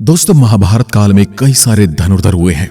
दोस्तों, महाभारत काल में कई सारे धनुर्धर हुए हैं,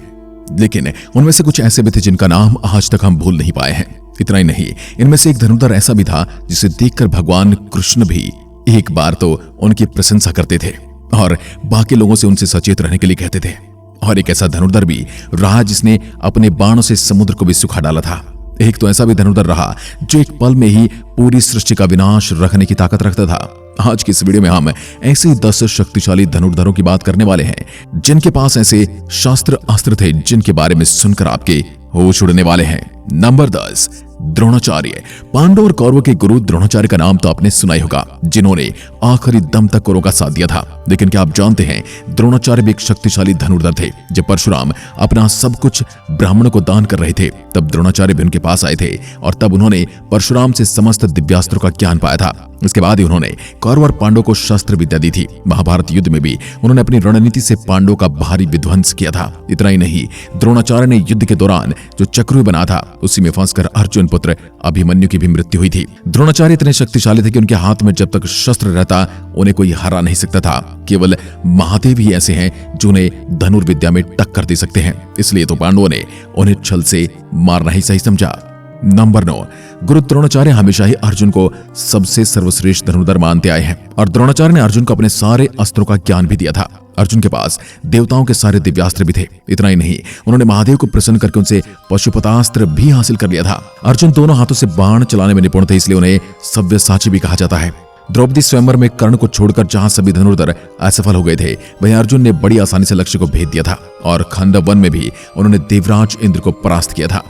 लेकिन उनमें से कुछ ऐसे भी थे जिनका नाम आज तक हम भूल नहीं पाए हैं। इतना ही नहीं, इनमें से एक धनुर्धर ऐसा भी था जिसे देखकर भगवान कृष्ण भी एक बार तो उनकी प्रशंसा करते थे और बाकी लोगों से उनसे सचेत रहने के लिए कहते थे। और एक ऐसा धनुर्धर भी रहा जिसने अपने बाणों से समुद्र को भी सुखा डाला था। एक तो ऐसा भी धनुर्धर रहा जो एक पल में ही पूरी सृष्टि का विनाश रखने की ताकत रखता था। आज की इस वीडियो में हम ऐसे 10 शक्तिशाली धनुर्धरों की बात करने वाले हैं जिनके पास ऐसे शास्त्र अस्त्र थे जिनके बारे में सुनकर आपके होश उड़ने वाले हैं। नंबर 10, द्रोणाचार्य। पांडव और कौरवों के गुरु द्रोणाचार्य का नाम तो आपने सुना ही होगा, जिन्होंने आखिरी दम तक कौरवों का साथ दिया था। लेकिन क्या आप जानते हैं, द्रोणाचार्य भी एक शक्तिशाली धनुर्धर थे। जब परशुराम अपना सब कुछ ब्राह्मणों को दान कर रहे थे, तब द्रोणाचार्य भी उनके पास आए थे और तब उन्होंने परशुराम से समस्त दिव्यास्त्रों का ज्ञान पाया था। इसके बाद ही उन्होंने कौरव और पांडव को शस्त्र विद्या दी थी। महाभारत युद्ध में भी उन्होंने अपनी रणनीति से पांडवों का भारी विध्वंस किया था। इतना ही नहीं, द्रोणाचार्य ने युद्ध के दौरान जो चक्रव्यूह बना था उसी में फंसकर अर्जुन पुत्र अभिमन्यु की भी मृत्यु हुई थी। द्रोणाचार्य इतने शक्तिशाली थे कि उनके हाथ में जब तक शस्त्र रहता उन्हें कोई हरा नहीं सकता था। केवल महादेव ही ऐसे हैं जो उन्हें धनुर्विद्या में टक्कर दे सकते हैं। इसलिए तो पांडवों ने उन्हें छल से मारना ही सही समझा। नंबर 9, गुरु द्रोणाचार्य हमेशा ही अर्जुन को सबसे सर्वश्रेष्ठ धनुर्धर मानते आए हैं और द्रोणाचार्य ने अर्जुन को अपने सारे अस्त्रों का ज्ञान भी दिया था। अर्जुन के पास देवताओं के सारे दिव्यास्त्र भी थे। इतना ही नहीं, उन्होंने महादेव को प्रसन्न करके उनसे पशुपतास्त्र भी हासिल कर लिया था। अर्जुन दोनों हाथों से बाण चलाने में निपुण थे, इसलिए उन्हें सव्यसाची भी कहा जाता है। द्रौपदी स्वयंवर में कर्ण को छोड़कर जहां सभी धनुर्धर असफल हो गए थे, वहीं अर्जुन ने बड़ी आसानी से लक्ष्य को भेद दिया था और खंडव वन में भी उन्होंने देवराज इंद्र को परास्त किया था।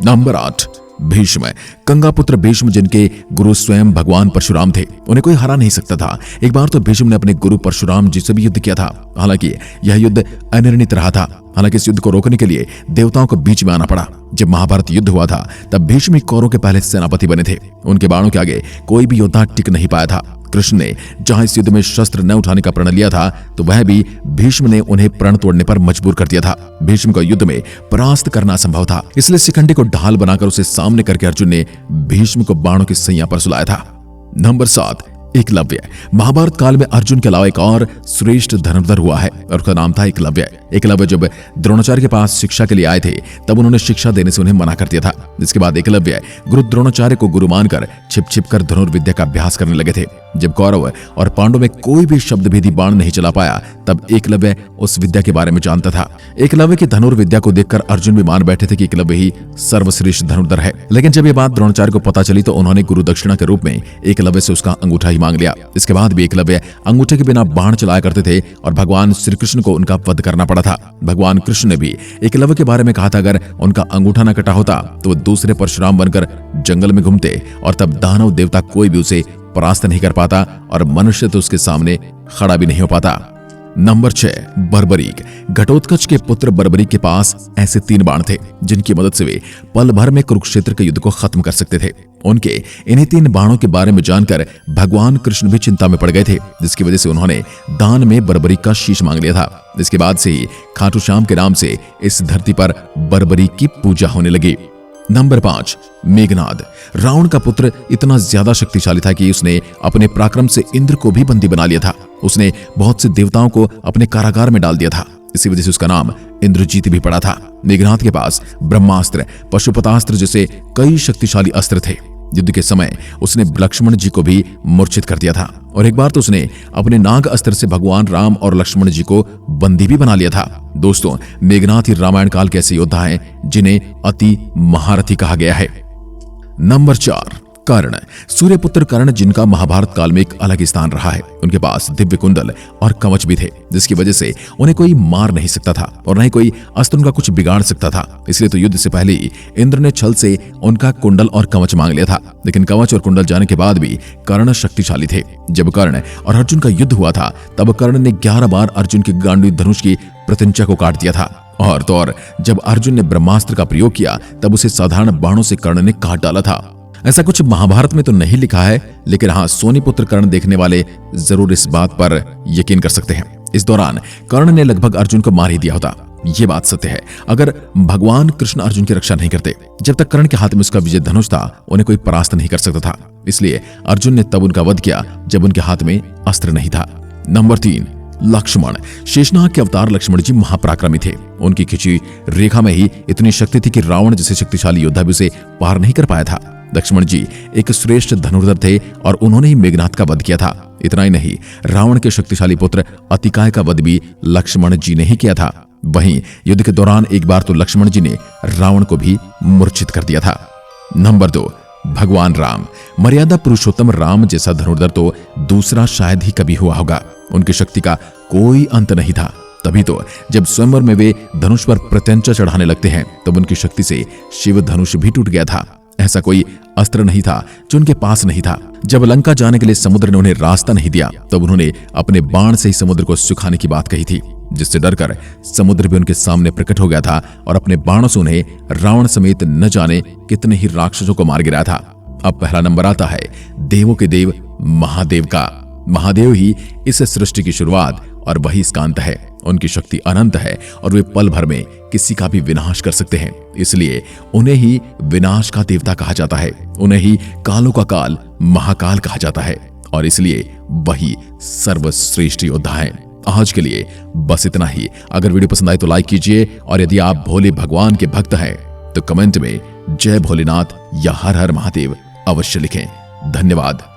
नंबर 8, भीष्म। गंगापुत्र भीष्म, जिनके गुरु स्वयं भगवान परशुराम थे, उन्हें कोई हरा नहीं सकता था। एक बार तो भीष्म ने अपने गुरु परशुराम जी से भी युद्ध किया था। हालांकि यह युद्ध अनिर्णित रहा था। हालांकि इस युद्ध को रोकने के लिए देवताओं को बीच में आना पड़ा। जब महाभारत युद्ध हुआ था तब भीष्म कौरवों के पहले सेनापति बने थे। उनके बाणों के आगे कोई भी योद्धा टिक नहीं पाया था। कृष्ण ने जहां इस युद्ध में शस्त्र न उठाने का प्रण लिया था, तो वह भी भीष्म ने उन्हें प्रण तोड़ने पर मजबूर कर दिया था। भीष्म को युद्ध में परास्त करना असंभव था, इसलिए शिखंडी को ढाल बनाकर उसे सामने करके अर्जुन ने भीष्म को बाणों की सैया पर सुलाया था। नंबर 7, एकलव्य। महाभारत काल में अर्जुन के अलावा एक और श्रेष्ठ धनुर्धर हुआ है और उसका नाम था एकलव्य। एकलव्य जब द्रोणाचार्य के पास शिक्षा के लिए आए थे, तब उन्होंने शिक्षा देने से उन्हें मना कर दिया था। इसके बाद एकलव्य गुरु द्रोणाचार्य को गुरु मानकर छिप छिप कर धनुर्विद्या का अभ्यास करने लगे थे। जब कौरव और पांडव में कोई भी शब्द भेदी बाण नहीं चला पाया, तब एकलव्य उस विद्या के बारे में जानता था। एकलव्य की धनुर्विद्या को देखकर अर्जुन भी मान बैठे थे कि एकलव्य ही सर्वश्रेष्ठ धनुर्धर है। लेकिन जब ये बात द्रोणाचार्य को पता चली तो उन्होंने गुरु दक्षिणा के रूप में एकलव्य से उसका अंगूठा ही मांग लिया। इसके बाद भी एकलव्य अंगूठे के बिना बाण चलाया करते थे और भगवान श्री कृष्ण को उनका वध करना पड़ा था। भगवान कृष्ण ने भी एकलव्य के बारे में कहा था, अगर उनका अंगूठा न कटा होता तो वो दूसरे परशुराम बनकर जंगल में घूमते और तब दानव देवता कोई भी उसे परास्त नहीं कर पाता और मनुष्य तो उसके सामने खड़ा भी नहीं हो पाता। नंबर 6, बर्बरीक। घटोत्कच के पुत्र बर्बरीक के पास ऐसे 3 बाण थे जिनकी मदद से वे पल भर में कुरुक्षेत्र के युद्ध को खत्म कर सकते थे। उनके इन्हीं 3 बाणों के बारे में जानकर भगवान कृष्ण भी चिंता में पड़ गए थे, जिसकी वजह से उन्होंने दान में बर्बरीक का शीश मांग लिया था। इसके बाद से ही खाटू श्याम के नाम से इस धरती पर बर्बरीक की पूजा होने लगी। नंबर 5, मेघनाद। रावण का पुत्र इतना ज्यादा शक्तिशाली था कि उसने अपने पराक्रम से इंद्र को भी बंदी बना लिया था। उसने बहुत से देवताओं को अपने कारागार में डाल दिया था। इसी वजह से उसका नाम इंद्रजीत भी पड़ा था। मेघनाद के पास ब्रह्मास्त्र, पशुपतास्त्र जैसे कई शक्तिशाली अस्त्र थे। युद्ध के समय उसने लक्ष्मण जी को भी मूर्छित कर दिया था और एक बार तो उसने अपने नाग अस्त्र से भगवान राम और लक्ष्मण जी को बंदी भी बना लिया था। दोस्तों, मेघनाद ही रामायण काल के ऐसे योद्धा हैं जिन्हें अति महारथी कहा गया है। नंबर 4, कर्ण। सूर्यपुत्र कर्ण, जिनका महाभारत काल में एक अलग स्थान रहा है। उनके पास दिव्य कुंडल और कवच भी थे, जिसकी वजह से उन्हें कोई मार नहीं सकता था और न ही कोई अस्त्र उनका कुछ बिगाड़ सकता था। इसलिए तो युद्ध से पहले ही इंद्र ने छल से उनका कुंडल और कवच मांग लिया था। लेकिन कवच और कुंडल जाने के बाद भी कर्ण शक्तिशाली थे। जब कर्ण और अर्जुन का युद्ध हुआ था, तब कर्ण ने 11 बार अर्जुन के गांडीव धनुष की प्रत्यंचा को काट दिया था और तो और जब अर्जुन ने ब्रह्मास्त्र का प्रयोग किया, तब उसे साधारण बाणों से कर्ण ने काट डाला था। ऐसा कुछ महाभारत में तो नहीं लिखा है, लेकिन हाँ, सोनीपुत्र कर्ण देखने वाले जरूर इस बात पर यकीन कर सकते हैं। इस दौरान कर्ण ने लगभग अर्जुन को मार ही दिया होता। ये बात सत्य है, अगर भगवान कृष्ण अर्जुन की रक्षा नहीं करते। जब तक कर्ण के हाथ में उसका विजय धनुष था, उन्हें कोई परास्त नहीं कर सकता था। इसलिए अर्जुन ने तब उनका वध किया जब उनके हाथ में अस्त्र नहीं था। नंबर 3, लक्ष्मण, शेषनाग के अवतार लक्ष्मण जी महापराक्रमी थे। उनकी खिंची रेखा में ही इतनी शक्ति थी कि रावण जैसे शक्तिशाली योद्धा भी उसे पार नहीं कर पाया था। लक्ष्मण जी एक श्रेष्ठ धनुर्धर थे और उन्होंने ही मेघनाद का वध किया था। इतना ही नहीं, रावण के शक्तिशाली पुत्र अतिकाय का वध भी लक्ष्मण जी ने ही किया था। वहीं युद्ध के दौरान एक बार तो लक्ष्मण जी ने रावण को भी मूर्छित कर दिया था। नंबर 2, भगवान राम। मर्यादा पुरुषोत्तम राम जैसा धनुर्धर तो दूसरा शायद ही कभी हुआ होगा। उनकी शक्ति का कोई अंत नहीं था। तभी तो जब स्वयंवर में वे धनुष पर प्रत्यंचा चढ़ाने लगते हैं तब उनकी शक्ति से शिव धनुष भी टूट गया था। ऐसा कोई अस्त्र नहीं था जो उनके पास नहीं था। जब लंका जाने के लिए समुद्र ने उन्हें रास्ता नहीं दिया तब उन्होंने अपने बाण से ही समुद्र को सुखाने की बात कही थी, जिससे डरकर समुद्र भी उनके सामने प्रकट हो गया था और अपने बाणों से उन्हें रावण समेत न जाने कितने ही राक्षसों को मार गिराया था। अब पहला नंबर आता है देवों के देव महादेव का। महादेव ही इस सृष्टि की शुरुआत और वही इसका अंत है। उनकी शक्ति अनंत है और वे पल भर में किसी का भी विनाश कर सकते हैं। इसलिए उन्हें ही विनाश का देवता कहा जाता है। उन्हें ही कालों का काल महाकाल कहा जाता है और इसलिए वही सर्वश्रेष्ठ योद्धा है। आज के लिए बस इतना ही। अगर वीडियो पसंद आए तो लाइक कीजिए और यदि आप भोले भगवान के भक्त हैं तो कमेंट में जय भोलेनाथ या हर हर महादेव अवश्य लिखें। धन्यवाद।